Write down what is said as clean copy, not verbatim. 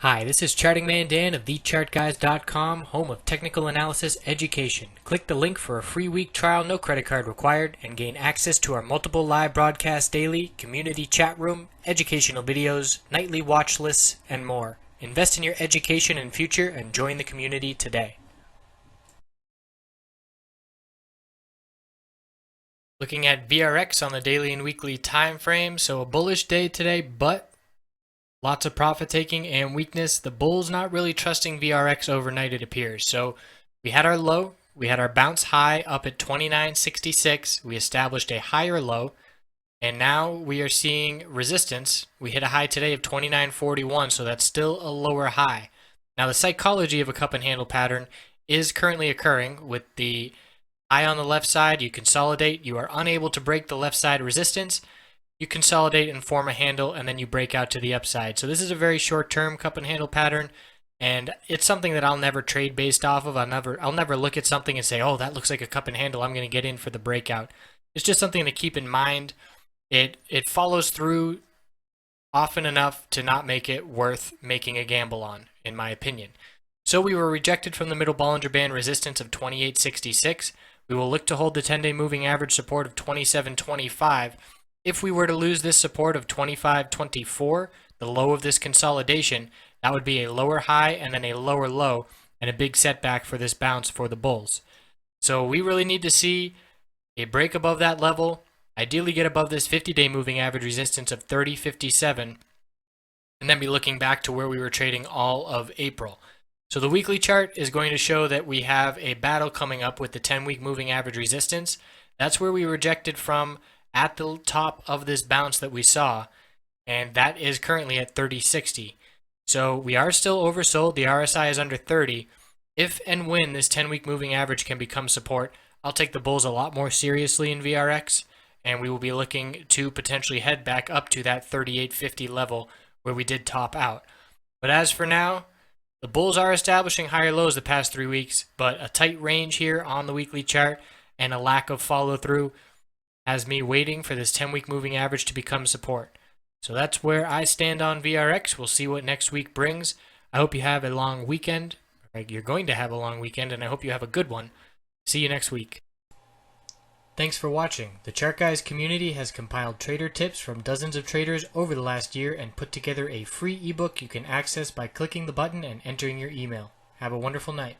Hi, this is Charting Man Dan of thechartguys.com, home of technical analysis education. Click the link for a free week trial, no credit card required, and gain access to our multiple live broadcasts daily, community chat room, educational videos, nightly watch lists, and more. Invest in your education and future and join the community today. Looking at VRX on the daily and weekly time frame, so a bullish day today, but lots of profit taking and weakness. The bulls not really trusting VRX overnight, it appears. So we had our low, we had our bounce high up at 29.66. We established a higher low, and now we are seeing resistance. We hit a high today of 29.41, so that's still a lower high. Now the psychology of a cup and handle pattern is currently occurring with the high on the left side. You consolidate, you are unable to break the left side resistance. You consolidate and form a handle, and then you break out to the upside. So this is a very short-term cup and handle pattern, and it's something that I'll never trade based off of. I'll never look at something and say, oh, that looks like a cup and handle, I'm going to get in for the breakout. It's just something to keep in mind. It follows through often enough to not make it worth making a gamble on, in my opinion. So we were rejected from the middle Bollinger Band resistance of 28.66. We will look to hold the 10-day moving average support of 27.25. If we were to lose this support of 25.24, the low of this consolidation, that would be a lower high and then a lower low and a big setback for this bounce for the bulls. So we really need to see a break above that level, ideally get above this 50-day moving average resistance of 30.57, and then be looking back to where we were trading all of April. So the weekly chart is going to show that we have a battle coming up with the 10-week moving average resistance. That's where we rejected from at the top of this bounce that we saw, and that is currently at 30.60. So we are still oversold. The RSI is under 30. If and when this 10-week moving average can become support, I'll take the bulls a lot more seriously in VRX, and we will be looking to potentially head back up to that 38.50 level where we did top out. But as for now, the bulls are establishing higher lows the past 3 weeks, but a tight range here on the weekly chart and a lack of follow through has me waiting for this 10-week moving average to become support. So that's where I stand on VRX. We'll see what next week brings. I hope you have a long weekend. You're going to have a long weekend, and I hope you have a good one. See you next week. Thanks for watching. The Chart Guys community has compiled trader tips from dozens of traders over the last year and put together a free ebook you can access by clicking the button and entering your email. Have a wonderful night.